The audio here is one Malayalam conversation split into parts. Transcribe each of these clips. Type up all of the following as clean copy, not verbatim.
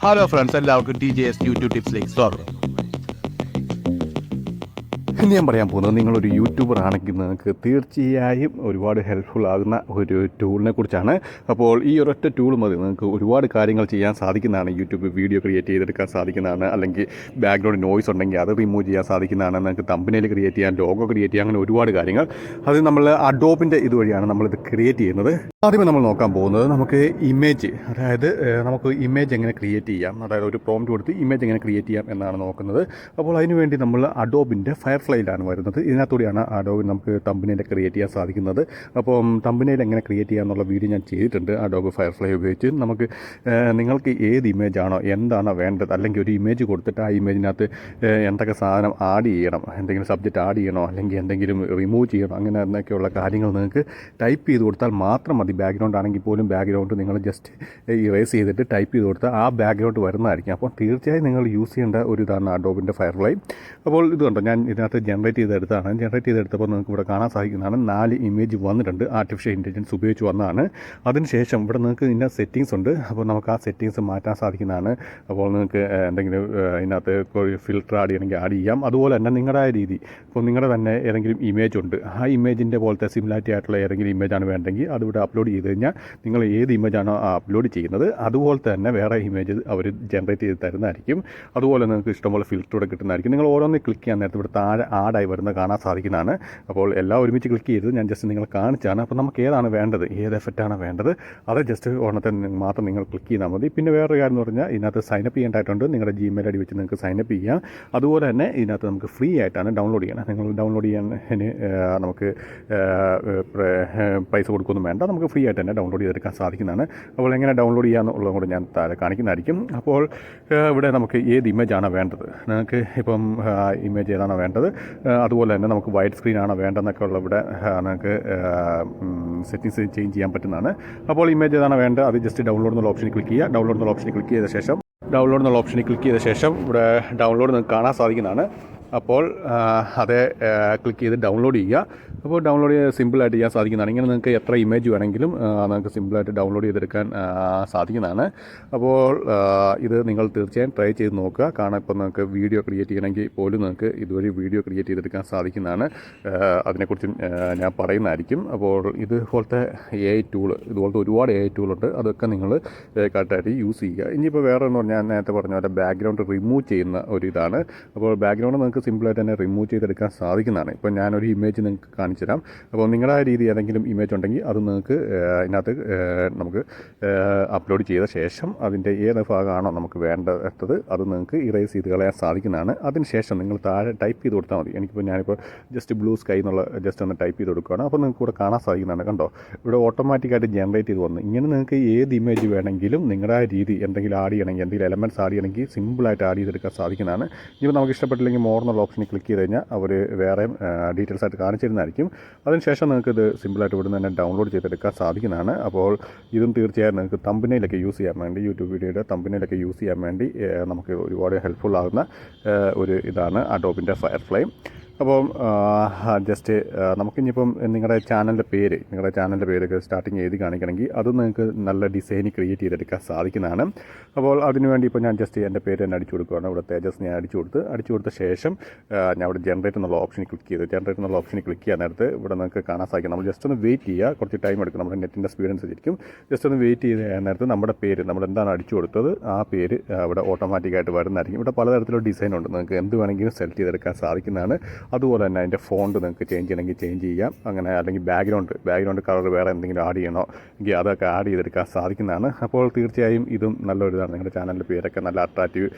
ഹലോ ഫ്രണ്ട്സ്, എല്ലാവർക്കും TJS യൂട്യൂബ് ടിപ്സിലേക്ക് സ്വാഗതം. ഇന്ന് ഞാൻ പറയാൻ പോകുന്നത്, നിങ്ങളൊരു യൂട്യൂബർ ആണെങ്കിൽ നിങ്ങൾക്ക് തീർച്ചയായും ഒരുപാട് ഹെൽപ്ഫുൾ ആകുന്ന ഒരു ടൂളിനെ കുറിച്ചാണ്. അപ്പോൾ ഈ ഒരൊറ്റ ടൂൾ മതി നിങ്ങൾക്ക് ഒരുപാട് കാര്യങ്ങൾ ചെയ്യാൻ സാധിക്കുന്നതാണ്. യൂട്യൂബ് വീഡിയോ ക്രിയേറ്റ് ചെയ്തെടുക്കാൻ സാധിക്കുന്നതാണ്, അല്ലെങ്കിൽ ബാക്ക്ഗ്രൗണ്ട് നോയ്സ് ഉണ്ടെങ്കിൽ അത് റിമൂവ് ചെയ്യാൻ സാധിക്കുന്നതാണ്, നിങ്ങൾക്ക് തമ്പനയിൽ ക്രിയേറ്റ് ചെയ്യാൻ, ലോഗോ ക്രിയേറ്റ് ചെയ്യാൻ, അങ്ങനെ ഒരുപാട് കാര്യങ്ങൾ. അത് നമ്മൾ അഡോബിൻ്റെ ഇതുവഴിയാണ് നമ്മളിത് ക്രിയേറ്റ് ചെയ്യുന്നത്. ആദ്യമേ നമ്മൾ നോക്കാൻ പോകുന്നത് നമുക്ക് ഇമേജ്, അതായത് നമുക്ക് ഇമേജ് എങ്ങനെ ക്രിയേറ്റ് ചെയ്യാം, അതായത് ഒരു പ്രോംപ്റ്റ് കൊടുത്ത് ഇമേജ് എങ്ങനെ ക്രിയേറ്റ് ചെയ്യാം എന്നാണ് നോക്കുന്നത്. അപ്പോൾ അതിനുവേണ്ടി നമ്മൾ അഡോബിൻ്റെ ഫയർഫ്ലൈയിലാണ് വരുന്നത്. ഇതിനകത്തൂടെയാണ് അഡോബ് നമുക്ക് തമ്പനെയിൽ ക്രിയേറ്റ് ചെയ്യാൻ സാധിക്കുന്നത്. അപ്പം തമ്പനെയിൽ എങ്ങനെ ക്രിയേറ്റ് ചെയ്യാമെന്നുള്ള വീഡിയോ ഞാൻ ചെയ്തിട്ടുണ്ട് അഡോബ് ഫയർഫ്ലൈ ഉപയോഗിച്ച്. നമുക്ക് നിങ്ങൾക്ക് ഏത് ഇമേജാണോ എന്താണോ വേണ്ടത്, അല്ലെങ്കിൽ ഒരു ഇമേജ് കൊടുത്തിട്ട് ആ ഇമേജിനകത്ത് എന്തൊക്കെ സാധനം ആഡ് ചെയ്യണം, എന്തെങ്കിലും സബ്ജക്റ്റ് ആഡ് ചെയ്യണോ, അല്ലെങ്കിൽ എന്തെങ്കിലും റിമൂവ് ചെയ്യണോ, അങ്ങനെ എന്നൊക്കെയുള്ള കാര്യങ്ങൾ നിങ്ങൾക്ക് ടൈപ്പ് ചെയ്ത് കൊടുത്താൽ മാത്രം മതി. ബാക്ക്ഗ്രൗണ്ട് ആണെങ്കിൽ പോലും ബാക്ക്ഗ്രൗണ്ട് നിങ്ങൾ ജസ്റ്റ് ഇറേസ് ചെയ്തിട്ട് ടൈപ്പ് ചെയ്ത് കൊടുത്താൽ ആ ബാക്ക്ഗ്രൗണ്ട് വരുന്നതായിരിക്കും. അപ്പോൾ തീർച്ചയായും നിങ്ങൾ യൂസ് ചെയ്യേണ്ട ഒരു ഇതാണ് അഡോബിൻ്റെ ഫയർഫ്ലൈ. അപ്പോൾ ഇത് കണ്ടോ, ഞാൻ ഇതിനകത്ത് ജനറേറ്റ് ചെയ്തെടുത്താണ്. ജനറേറ്റ് ചെയ്തെടുത്തപ്പോൾ നിങ്ങൾക്ക് ഇവിടെ കാണാൻ സാധിക്കുന്നതാണ് 4 ഇമേജ് വന്നിട്ടുണ്ട്, ആർട്ടിഫിഷ്യൽ ഇൻ്റലിജൻസ് ഉപയോഗിച്ച് വന്നതാണ്. അതിനുശേഷം ഇവിടെ നിങ്ങൾക്ക് ഇതിൻ്റെ സെറ്റിങ്സ് ഉണ്ട്. അപ്പോൾ നമുക്ക് ആ സെറ്റിങ്സ് മാറ്റാൻ സാധിക്കുന്നതാണ്. അപ്പോൾ നിങ്ങൾക്ക് എന്തെങ്കിലും ഇതിനകത്ത് ഫിൽറ്റർ ആഡ് ചെയ്യണമെങ്കിൽ ആഡ് ചെയ്യാം. അതുപോലെ തന്നെ നിങ്ങളുടെ രീതി, ഇപ്പോൾ നിങ്ങളുടെ തന്നെ ഏതെങ്കിലും ഇമേജ് ഉണ്ട്, ആ ഇമേജിൻ്റെ പോലത്തെ സിമിലാരിറ്റി ആയിട്ടുള്ള ഏതെങ്കിലും ഇമേജാണ് വേണ്ടെങ്കിൽ അതിവിടെ അപ്ലോഡ് ചെയ്ത് കഴിഞ്ഞാൽ നിങ്ങൾ ഏത് ഇമേജാണോ അപ്ലോഡ് ചെയ്യുന്നത് അതുപോലെ തന്നെ വേറെ ഇമേജ് അവർ ജനറേറ്റ് ചെയ്ത് തരുന്നതായിരിക്കും. അതുപോലെ നിങ്ങൾക്ക് ഇഷ്ടംപോലെ ഫിൽറ്റർ ഇവിടെ കിട്ടുന്നതായിരിക്കും. നിങ്ങൾ ഓരോന്ന് ക്ലിക്ക് ചെയ്യാൻ നേരത്തെ ഇവിടെ താഴെ ആഡായി വരുന്നത് കാണാൻ സാധിക്കുന്നതാണ്. അപ്പോൾ എല്ലാം ഒരുമിച്ച് ക്ലിക്ക് ചെയ്ത് ഞാൻ ജസ്റ്റ് നിങ്ങളെ കാണിച്ചാണ്. അപ്പോൾ നമുക്ക് ഏതാണ് വേണ്ടത്, ഏത് എഫക്റ്റാണ് വേണ്ടത്, അത് ജസ്റ്റ് ഓണത്തെ മാത്രം നിങ്ങൾ ക്ലിക്ക് ചെയ്താൽ മതി. പിന്നെ വേറൊരു കാര്യം എന്ന് പറഞ്ഞാൽ ഇതിനകത്ത് സൈനപ്പ് ചെയ്യേണ്ടതായിട്ടുണ്ട്. നിങ്ങളുടെ Gmail ID വെച്ച് നിങ്ങൾക്ക് സൈനപ്പ് ചെയ്യാം. അതുപോലെ തന്നെ ഇതിനകത്ത് നമുക്ക് ഫ്രീ ആയിട്ടാണ് ഡൗൺലോഡ് ചെയ്യണം. നിങ്ങൾ ഡൗൺലോഡ് ചെയ്യാൻ നമുക്ക് പൈസ കൊടുക്കുകയൊന്നും വേണ്ട, നമുക്ക് ഫ്രീ ആയിട്ട് തന്നെ ഡൗൺലോഡ് ചെയ്തെടുക്കാൻ സാധിക്കുന്നതാണ്. അപ്പോൾ എങ്ങനെ ഡൗൺലോഡ് ചെയ്യാമെന്നുള്ളതും കൂടെ ഞാൻ താഴെ കാണിക്കുന്നതായിരിക്കും. അപ്പോൾ ഇവിടെ നമുക്ക് ഏത് ഇമേജാണോ വേണ്ടത്, നിങ്ങൾക്ക് ഇപ്പം ഇമേജ് ഏതാണോ വേണ്ടത്, അതുപോലെ തന്നെ നമുക്ക് വൈഡ് സ്ക്രീനാണോ വേണ്ടതെന്നൊക്കെ ഉള്ള ഇവിടെ നിങ്ങൾക്ക് സെറ്റിങ്സ് ചേഞ്ച് ചെയ്യാൻ പറ്റുന്നതാണ്. അപ്പോൾ ഇമേജ് ഏതാണോ വേണ്ടത് അത് ജസ്റ്റ് ഡൗൺലോഡ് എന്നുള്ള ഓപ്ഷനിൽ ക്ലിക്ക് ചെയ്യുക. ഡൗൺലോഡ് എന്നുള്ള ഓപ്ഷനിൽ ക്ലിക്ക് ചെയ്ത ശേഷം ഇവിടെ ഡൗൺലോഡ് നിങ്ങൾക്ക് കാണാൻ സാധിക്കുന്നതാണ്. അപ്പോൾ അത് ക്ലിക്ക് ചെയ്ത് ഡൗൺലോഡ് ചെയ്യുക. അപ്പോൾ ഡൗൺലോഡ് ചെയ്ത് സിമ്പിളായിട്ട് ചെയ്യാൻ സാധിക്കുന്നതാണ്. ഇങ്ങനെ നിങ്ങൾക്ക് എത്ര ഇമേജ് വേണമെങ്കിലും നിങ്ങൾക്ക് സിമ്പിളായിട്ട് ഡൗൺലോഡ് ചെയ്തെടുക്കാൻ സാധിക്കുന്നതാണ്. അപ്പോൾ ഇത് നിങ്ങൾ തീർച്ചയായും ട്രൈ ചെയ്ത് നോക്കുക. കാരണം ഇപ്പോൾ നിങ്ങൾക്ക് വീഡിയോ ക്രിയേറ്റ് ചെയ്യണമെങ്കിൽ പോലും നിങ്ങൾക്ക് ഇതുവഴി വീഡിയോ ക്രിയേറ്റ് ചെയ്തെടുക്കാൻ സാധിക്കുന്നതാണ്. അതിനെക്കുറിച്ച് ഞാൻ പറയുന്നതായിരിക്കും. അപ്പോൾ ഇതുപോലത്തെ AI ടൂൾ, ഇതുപോലത്തെ ഒരുപാട് AI ടൂളുണ്ട്, അതൊക്കെ നിങ്ങൾ കറക്റ്റായിട്ട് യൂസ് ചെയ്യുക. ഇനിയിപ്പോൾ വേറെ എന്ന് പറഞ്ഞാൽ ഞാൻ നേരത്തെ പറഞ്ഞ പോലെ ബാക്ക്ഗ്രൗണ്ട് റിമൂവ് ചെയ്യുന്ന ഒരു ഇതാണ്. അപ്പോൾ ബാക്ക്ഗ്രൗണ്ട് നിങ്ങൾക്ക് സിമ്പിളായിട്ട് തന്നെ റിമൂവ് ചെയ്തെടുക്കാൻ സാധിക്കുന്നതാണ്. ഇപ്പോൾ ഞാനൊരു ഇമേജ് നിങ്ങൾക്ക് കാണിച്ചു തരാം. അപ്പോൾ നിങ്ങളുടെ രീതി ഏതെങ്കിലും ഇമേജ് ഉണ്ടെങ്കിൽ അത് നിങ്ങൾക്ക് ഇതിനകത്ത് നമുക്ക് അപ്ലോഡ് ചെയ്ത ശേഷം അതിൻ്റെ ഏത് ഭാഗമാണോ നമുക്ക് വേണ്ടത് അത് നിങ്ങൾക്ക് ഇറേസ് ചെയ്ത് കളയാൻ സാധിക്കുന്നതാണ്. അതിനുശേഷം നിങ്ങൾ താഴെ ടൈപ്പ് ചെയ്ത് കൊടുത്താൽ മതി. ഞാനിപ്പോൾ ജസ്റ്റ് ബ്ലൂ സ്കൈ എന്നുള്ള ജസ്റ്റ് ഒന്ന് ടൈപ്പ് ചെയ്ത് കൊടുക്കുകയാണ്. അപ്പോൾ നിങ്ങൾക്ക് ഇവിടെ കാണാൻ സാധിക്കുന്നതാണ്. കണ്ടോ, ഇവിടെ ഓട്ടോമാറ്റിക്കായിട്ട് ജനറേറ്റ് ചെയ്ത് വന്നു. ഇങ്ങനെ നിങ്ങൾക്ക് ഏത് ഇമേജ് വേണമെങ്കിലും നിങ്ങളുടെ രീതി എന്തെങ്കിലും ആഡ് ചെയ്യണമെങ്കിൽ, എന്തെങ്കിലും എലമെൻറ്റ്സ് ആഡ് ചെയ്യണമെങ്കിൽ സിമ്പിളായിട്ട് ആഡ് ചെയ്തെടുക്കാൻ സാധിക്കുന്നതാണ്. ഇപ്പോൾ നമുക്ക് ഇഷ്ടപ്പെട്ടില്ലെങ്കിൽ മോർ എന്നുള്ള ഓപ്ഷനിൽ ക്ലിക്ക് ചെയ്ത് കഴിഞ്ഞാൽ അവർ വേറെ ഡീറ്റെയിൽസ് ആയിട്ട് കാണിച്ചു തരുന്നതായിരിക്കും. അതിനുശേഷം നിങ്ങൾക്കിത് സിമ്പിളായിട്ട് ഇവിടുന്ന് തന്നെ ഡൗൺലോഡ് ചെയ്തെടുക്കാൻ സാധിക്കുന്നതാണ്. അപ്പോൾ ഇതും തീർച്ചയായും നിങ്ങൾക്ക് തമ്പനെയിലൊക്കെ യൂസ് ചെയ്യാൻ വേണ്ടി, യൂട്യൂബ് വീഡിയോയുടെ തമ്പനെയിലൊക്കെ യൂസ് ചെയ്യാൻ വേണ്ടി നമുക്ക് ഒരുപാട് ഹെൽപ്ഫുൾ ആകുന്ന ഒരു ഇതാണ് അഡോബിൻ്റെ ഫയർഫ്ലൈ. അപ്പോൾ ജസ്റ്റ് നമുക്കിനിയിപ്പം നിങ്ങളുടെ ചാനലിൻ്റെ പേരൊക്കെ സ്റ്റാർട്ടിങ് എഴുതി കാണിക്കണമെങ്കിൽ അത് നിങ്ങൾക്ക് നല്ല ഡിസൈൻ ക്രിയേറ്റ് ചെയ്തെടുക്കാൻ സാധിക്കുന്നതാണ്. അപ്പോൾ അതിനുവേണ്ടി ഇപ്പോൾ ഞാൻ ജസ്റ്റ് എൻ്റെ പേര് തന്നെ അടിച്ചു കൊടുക്കുകയാണ്. ഇവിടെ തേജസ് ഞാൻ അടിച്ചു കൊടുത്ത ശേഷം ഞാൻ ഇവിടെ ജനറേറ്റ് എന്നുള്ള ഓപ്ഷനിൽ ക്ലിക്ക് ചെയ്യാൻ നേരത്ത് ഇവിടെ നിങ്ങൾക്ക് കാണാൻ സാധിക്കും. നമ്മൾ ജസ്റ്റ് ഒന്ന് വെയിറ്റ് ചെയ്യുക, കുറച്ച് ടൈം എടുക്കും, നമ്മുടെ നെറ്റിൻ്റെ സ്പീഡ് അനുസരിച്ചിരിക്കും. ജസ്റ്റ് ഒന്ന് വെയിറ്റ് ചെയ്ത് നേരത്ത് നമ്മുടെ പേര്, നമ്മൾ എന്താണ് അടിച്ചു കൊടുത്തത് ആ പേര് ഇവിടെ ഓട്ടോമാറ്റിക്കായിട്ട് വരുന്നതായിരിക്കും. ഇവിടെ പലതരത്തിലുള്ള ഡിസൈൻ ഉണ്ട്, നിങ്ങൾക്ക് എന്ത് വേണമെങ്കിലും സെലക്ട് ചെയ്തെടുക്കാൻ സാധിക്കുന്നതാണ്. അതുപോലെ തന്നെ അതിൻ്റെ ഫോണ്ട് നിങ്ങൾക്ക് ചേഞ്ച് ചെയ്യണമെങ്കിൽ ചേഞ്ച് ചെയ്യാം. അങ്ങനെ അല്ലെങ്കിൽ ബാക്ക്ഗ്രൗണ്ട് കളർ വേറെ എന്തെങ്കിലും ആഡ് ചെയ്യണോ എങ്കിൽ അതൊക്കെ ആഡ് ചെയ്തെടുക്കാൻ സാധിക്കുന്നതാണ്. അപ്പോൾ തീർച്ചയായും ഇതും നല്ലൊരിതാണ്. നിങ്ങളുടെ ചാനലിൻ്റെ പേരൊക്കെ നല്ല അട്രാക്റ്റീവ്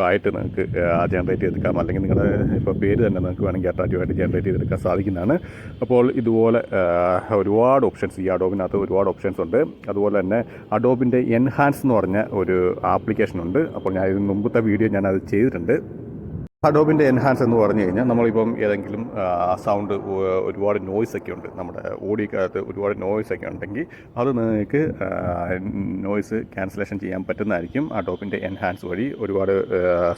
ആയിട്ട് നിങ്ങൾക്ക് ജനറേറ്റ് ചെയ്തെടുക്കാം. അല്ലെങ്കിൽ നിങ്ങളുടെ ഇപ്പോൾ പേര് തന്നെ നിങ്ങൾക്ക് വേണമെങ്കിൽ അട്രാക്റ്റീവായിട്ട് ജനറേറ്റ് ചെയ്തെടുക്കാൻ സാധിക്കുന്നതാണ്. അപ്പോൾ ഇതുപോലെ ഒരുപാട് ഓപ്ഷൻസ്, ഈ അഡോബിനകത്ത് ഒരുപാട് ഓപ്ഷൻസ് ഉണ്ട്. അതുപോലെ തന്നെ അഡോബിൻ്റെ എൻഹാൻസ് എന്ന് പറഞ്ഞ ഒരു ആപ്ലിക്കേഷൻ ഉണ്ട്. അപ്പോൾ ഞാൻ ഇതിന് മുമ്പത്തെ വീഡിയോ ഞാനത് ചെയ്തിട്ടുണ്ട്. അഡോബിൻ്റെ എൻഹാൻസ് എന്ന് പറഞ്ഞു കഴിഞ്ഞാൽ നമ്മളിപ്പം ഏതെങ്കിലും സൗണ്ട് ഒരുപാട് നോയ്സ് ഒക്കെ ഉണ്ട് നമ്മുടെ ഓഡിയോക്കകത്ത് ഒരുപാട് നോയ്സ് ഒക്കെ ഉണ്ടെങ്കിൽ അത് നിങ്ങൾക്ക് നോയ്സ് ക്യാൻസലേഷൻ ചെയ്യാൻ പറ്റുന്നതായിരിക്കും അഡോബിൻ്റെ എൻഹാൻസ് വഴി. ഒരുപാട്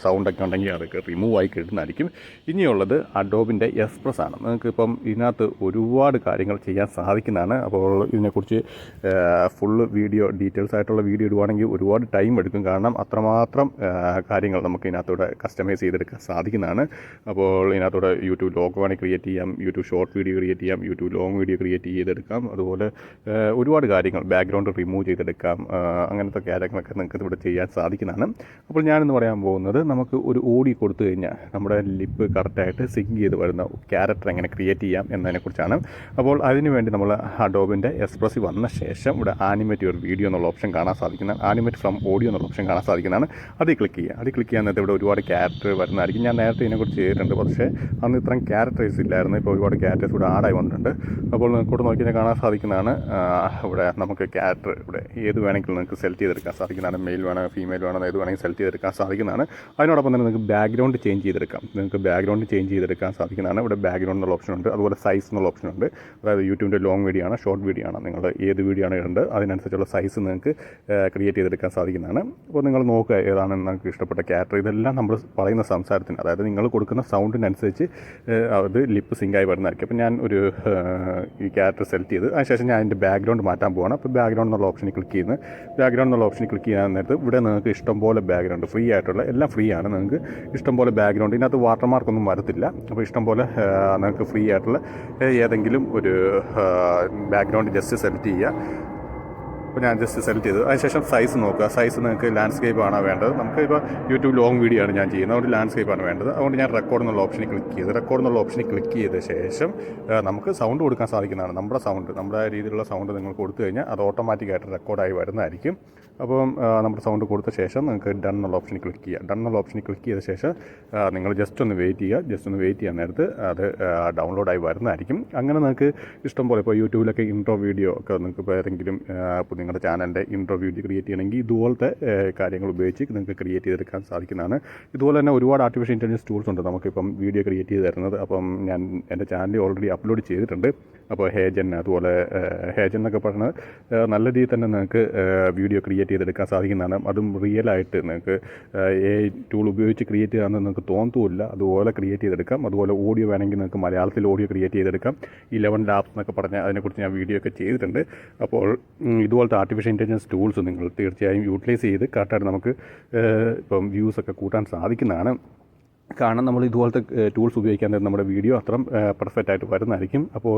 സൗണ്ടൊക്കെ ഉണ്ടെങ്കിൽ അതൊക്കെ റിമൂവ് ആയി കിട്ടുന്നതായിരിക്കും. ഇനിയുള്ളത് അഡോബിൻ്റെ എക്സ്പ്രസ് ആണ്. നിങ്ങൾക്ക് ഇപ്പം ഇതിനകത്ത് ഒരുപാട് കാര്യങ്ങൾ ചെയ്യാൻ സാധിക്കുന്നതാണ്. അപ്പോൾ ഇതിനെക്കുറിച്ച് ഫുള്ള് വീഡിയോ ഡീറ്റെയിൽസ് ആയിട്ടുള്ള വീഡിയോ ഇടുവാണെങ്കിൽ ഒരുപാട് ടൈം എടുക്കും. കാരണം അത്രമാത്രം കാര്യങ്ങൾ നമുക്ക് ഇതിനകത്തൂടെ കസ്റ്റമൈസ് ചെയ്തെടുക്കാൻ സാധിക്കുന്നതാണ്. അപ്പോൾ ഇതിനകത്തൂടെ യൂട്യൂബ് ലോഗോ വേണമെങ്കിൽ ക്രിയേറ്റ് ചെയ്യാം, യൂട്യൂബ് ഷോർട്ട് വീഡിയോ ക്രിയേറ്റ് ചെയ്യാം, യൂട്യൂബ് ലോങ് വീഡിയോ ക്രിയേറ്റ് ചെയ്തെടുക്കാം. അതുപോലെ ഒരുപാട് കാര്യങ്ങൾ ബാക്ക്ഗ്രൗണ്ട് റിമൂവ് ചെയ്തെടുക്കാം. അങ്ങനത്തെ കാര്യങ്ങളൊക്കെ നിങ്ങൾക്ക് ഇവിടെ ചെയ്യാൻ സാധിക്കുന്നതാണ്. അപ്പോൾ ഞാനെന്ന് പറയാൻ പോകുന്നത് നമുക്ക് ഒരു ഓഡിയോ കൊടുത്തു കഴിഞ്ഞാൽ നമ്മുടെ ലിപ്പ് കറക്റ്റായിട്ട് സിങ്ക് ചെയ്ത് വരുന്ന ക്യാരക്ടർ എങ്ങനെ ക്രിയേറ്റ് ചെയ്യാം എന്നതിനെക്കുറിച്ചാണ്. അപ്പോൾ അതിനുവേണ്ടി നമ്മൾ അഡോബിൻ്റെ എക്സ്പ്രസ് വന്ന ശേഷം ഇവിടെ ആനിമേറ്റ് യുവർ വീഡിയോ എന്നുള്ള ഓപ്ഷൻ കാണാൻ സാധിക്കുന്നതാണ്. ആനിമേറ്റ് ഫ്രം ഓഡിയോ എന്നുള്ള ഓപ്ഷൻ കാണാൻ സാധിക്കുന്നതാണ്. അതിൽ ക്ലിക്ക് ചെയ്യുക. അതിൽ ക്ലിക്ക് ചെയ്യാൻ നേരത്തെ ഇവിടെ ഒരുപാട് ക്യാരക്ടർ വരുന്നതായിരിക്കും. ഞാൻ നേരത്തെ ഇതിനെക്കുറിച്ച് ചെയ്തിട്ടുണ്ട്, പക്ഷേ അന്ന് ഇത്രയും ക്യാരക്ടേഴ്സ് ഇല്ലായിരുന്നു. ഇപ്പോൾ ഒരുപാട് ക്യാരക്ടേഴ്സ് ഇവിടെ ആഡായി വന്നിട്ടുണ്ട്. അപ്പോൾ നിങ്ങൾക്ക് ഇവിടെ നോക്കിയാൽ കാണാൻ സാധിക്കുന്നതാണ്. ഇവിടെ നമുക്ക് ക്യാരക്ടർ ഇവിടെ ഏത് വേണമെങ്കിലും നിങ്ങൾക്ക് സെലക്ട് ചെയ്തെടുക്കാൻ സാധിക്കുന്നതാണ്. മെയിൽ വേണോ ഫീമെയിൽ വേണോ ഏത് വേണമെങ്കിൽ സെലക്ട് ചെയ്തെടുക്കാൻ സാധിക്കുന്നതാണ്. അതിനോടൊപ്പം തന്നെ നിങ്ങൾക്ക് ബാക്ക്ഗ്രൗണ്ട് ചേഞ്ച് ചെയ്തെടുക്കാം. നിങ്ങൾക്ക് ബാക്ക്ഗ്രൗണ്ട് ചേഞ്ച് ചെയ്തെടുക്കാൻ സാധിക്കുന്നതാണ്. ഇവിടെ ബാക്ക്ഗ്രൗണ്ട് എന്നുള്ള ഓപ്ഷൻ ഉണ്ട്. അതുപോലെ സൈസ് എന്നുള്ള ഓപ്ഷൻ ഉണ്ട്. അതായത് യൂട്യൂബിൻ്റെ ലോങ് വീഡിയോ ആണ്, ഷോർട്ട് വീഡിയോ ആണ്, നിങ്ങൾ ഏത് വീഡിയോ ആണ് ഇടേണ്ടത് അതിനനുസരിച്ചുള്ള സൈസ് നിങ്ങൾക്ക് ക്രിയേറ്റ് ചെയ്തെടുക്കാൻ സാധിക്കുന്നതാണ്. അപ്പോൾ നിങ്ങൾ നോക്കുക ഏതാണ് നിങ്ങൾക്ക് ഇഷ്ടപ്പെട്ട ക്യാരക്ടർ. ഇതെല്ലാം നമ്മൾ പറയുന്ന സംസാരത്തിന്, അതായത് നിങ്ങൾ കൊടുക്കുന്ന സൗണ്ടിനനുസരിച്ച് അത് ലിപ്പ് സിങ്കായി വരുന്നതായിരിക്കും. അപ്പോൾ ഞാൻ ഒരു ഈ ക്യാരക്ടർ സെലക്ട് ചെയ്ത് അതിനുശേഷം ഞാൻ അതിൻ്റെ ബാക്ക്ഗ്രൗണ്ട് മാറ്റാൻ പോവാണ്. അപ്പോൾ ബാക്ക്ഗ്രൗണ്ട് എന്നുള്ള ഓപ്ഷനിൽ ക്ലിക്ക് ചെയ്യുന്നത്. ബാക്ക്ഗ്രൗണ്ട് എന്നുള്ള ഓപ്ഷനിൽ ക്ലിക്ക് ചെയ്യാൻ നേരത്ത് ഇവിടെ നിങ്ങൾക്ക് ഇഷ്ടംപോലെ ബാക്ക്ഗ്രൗണ്ട് ഫ്രീ ആയിട്ടുള്ള എല്ലാം ഫ്രീ ആണ്. നിങ്ങൾക്ക് ഇഷ്ടംപോലെ ബാക്ക്ഗ്രൗണ്ട് ഇതിനകത്ത് വാട്ടർമാർക്കൊന്നും വരത്തില്ല. അപ്പോൾ ഇഷ്ടംപോലെ നിങ്ങൾക്ക് ഫ്രീ ആയിട്ടുള്ള ഏതെങ്കിലും ഒരു ബാക്ക്ഗ്രൗണ്ട് ജസ്റ്റ് സെലക്ട് ചെയ്യുക. അപ്പോൾ ഞാൻ ജസ്റ്റ് സെലക്ട് ചെയ്തു. അതിനുശേഷം സൈസ് നോക്കുക. സൈസ് നിങ്ങൾക്ക് ലാൻഡ്സ്കേപ്പ് ആണോ വേണ്ടത്. നമുക്ക് ഇപ്പോൾ യൂട്യൂബ് ലോങ് വീഡിയോ ആണ് ഞാൻ ചെയ്യുന്നത്, അതുകൊണ്ട് ലാൻഡ്സ്കേപ്പ് ആണ് വേണ്ടത്. അതുകൊണ്ട് ഞാൻ റെക്കോർഡ് എന്നുള്ള ഓപ്ഷനിൽ ക്ലിക്ക് ചെയ്ത് റെക്കോർഡ് എന്നുള്ള ഓപ്ഷനിൽ ക്ലിക്ക് ചെയ്ത ശേഷം നമുക്ക് സൗണ്ട് കൊടുക്കാൻ സാധിക്കുന്നതാണ്. നമ്മുടെ സൗണ്ട്, നമ്മുടെ രീതിയിലുള്ള സൗണ്ട് നിങ്ങൾ കൊടുത്തു കഴിഞ്ഞാൽ അത് ഓട്ടോമാറ്റിക്കായിട്ട് റെക്കോർഡായി വരുന്നതായിരിക്കും. അപ്പം നമ്മുടെ സൗണ്ട് കൊടുത്ത ശേഷം നിങ്ങൾക്ക് ഡൺ എന്നുള്ള ഓപ്ഷനിൽ ക്ലിക്ക് ചെയ്യുക. ഡൺ എന്നുള്ള ഓപ്ഷനിൽ ക്ലിക്ക് ചെയ്ത ശേഷം നിങ്ങൾ ജസ്റ്റ് ഒന്ന് വെയിറ്റ് ചെയ്യുക. ജസ്റ്റ് ഒന്ന് വെയിറ്റ് ചെയ്യാൻ നേരത്ത് അത് ഡൗൺലോഡായി വരുന്നതായിരിക്കും. അങ്ങനെ നിങ്ങൾക്ക് ഇഷ്ടംപോലെ ഇപ്പോൾ യൂട്യൂബിലൊക്കെ ഇൻട്രോ വീഡിയോ ഒക്കെ നിങ്ങൾക്ക് ഇപ്പോൾ ഏതെങ്കിലും ഇപ്പോൾ നിങ്ങളുടെ ചാനലിൻ്റെ ഇൻട്രോ വീഡിയോ ക്രിയേറ്റ് ചെയ്യണമെങ്കിൽ ഇതുപോലത്തെ കാര്യങ്ങൾ ഉപയോഗിച്ച് നിങ്ങൾക്ക് ക്രിയേറ്റ് ചെയ്തെടുക്കാൻ സാധിക്കുന്നതാണ്. ഇതുപോലെ തന്നെ ഒരുപാട് ആർട്ടിഫിഷ്യൽ ഇൻ്റലിജൻസ് ടൂൾസ് ഉണ്ട് നമുക്കിപ്പം വീഡിയോ ക്രിയേറ്റ് ചെയ്ത് തരുന്നത്. അപ്പം ഞാൻ എൻ്റെ ചാനലിൽ ഓൾറെഡി അപ്ലോഡ് ചെയ്തിട്ടുണ്ട്. അപ്പോൾ ഹേജൻ, അതുപോലെ ഹേജൻ എന്നൊക്കെ പറഞ്ഞാൽ നല്ല രീതിയിൽ തന്നെ നിങ്ങൾക്ക് വീഡിയോ ക്രിയേറ്റ് ചെയ്തെടുക്കാൻ സാധിക്കുന്നതാണ്. അതും റിയലായിട്ട് നിങ്ങൾക്ക് ടൂൾ ഉപയോഗിച്ച് ക്രിയേറ്റ് ചെയ്യാമെന്ന് നിങ്ങൾക്ക് തോന്നത്തുമില്ല. അതുപോലെ ക്രിയേറ്റ് ചെയ്തെടുക്കാം. അതുപോലെ ഓഡിയോ വേണമെങ്കിൽ നിങ്ങൾക്ക് മലയാളത്തിൽ ഓഡിയോ ക്രിയേറ്റ് ചെയ്തെടുക്കാം. 11 ലാബ്സ് എന്നൊക്കെ പറഞ്ഞാൽ അതിനെക്കുറിച്ച് ഞാൻ വീഡിയോ ഒക്കെ ചെയ്തിട്ടുണ്ട്. അപ്പോൾ ഇതുപോലത്തെ ആർട്ടിഫിഷ്യൽ ഇൻ്റലിജൻസ് ടൂൾസ് നിങ്ങൾ തീർച്ചയായും യൂട്ടിലൈസ് ചെയ്ത് കറക്റ്റായിട്ട് നമുക്ക് ഇപ്പം വ്യൂസൊക്കെ കൂട്ടാൻ സാധിക്കുന്നതാണ്. കാരണം നമ്മൾ ഇതുപോലത്തെ ടൂൾസ് ഉപയോഗിക്കാൻ നമ്മുടെ വീഡിയോ അത്രയും പെർഫെക്റ്റ് ആയിട്ട് വരുന്നതായിരിക്കും. അപ്പോൾ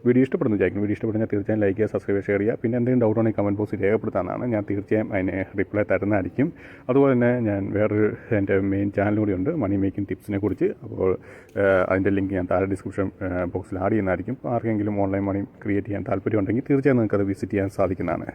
വീഡിയോ ഇഷ്ടപ്പെടുന്നു വിചാരിക്കും. വീഡിയോ ഇഷ്ടപ്പെടുന്ന തീർച്ചയായും ലൈക്ക് ചെയ്യുക, സബ്സ്ക്രൈബ്, ഷെയർ ചെയ്യുക. പിന്നെ എന്തെങ്കിലും ഡൗട്ട് ഉണ്ടെങ്കിൽ കമൻറ്റ് ബോക്സിൽ രേഖപ്പെടുത്താനാണ്. ഞാൻ തീർച്ചയായും അതിന് റിപ്ലൈ തരുന്നതായിരിക്കും. അതുപോലെ തന്നെ ഞാൻ വേറൊരു എൻ്റെ മെയിൻ ചാനൽ കൂടിയുണ്ട്, മണി മേക്കിംഗ് ടിപ്സിനെ കുറിച്ച്. അപ്പോൾ അതിൻ്റെ ലിങ്ക് ഞാൻ താഴെ ഡിസ്ക്രിപ്ഷൻ ബോക്സിൽ ആഡ് ചെയ്യുന്നതായിരിക്കും. ആർക്കെങ്കിലും ഓൺലൈൻ മണി ക്രിയേറ്റ് ചെയ്യാൻ താല്പര്യമുണ്ടെങ്കിൽ തീർച്ചയായും നിങ്ങൾക്കത് വിസിറ്റ് ചെയ്യാൻ സാധിക്കുന്നതാണ്.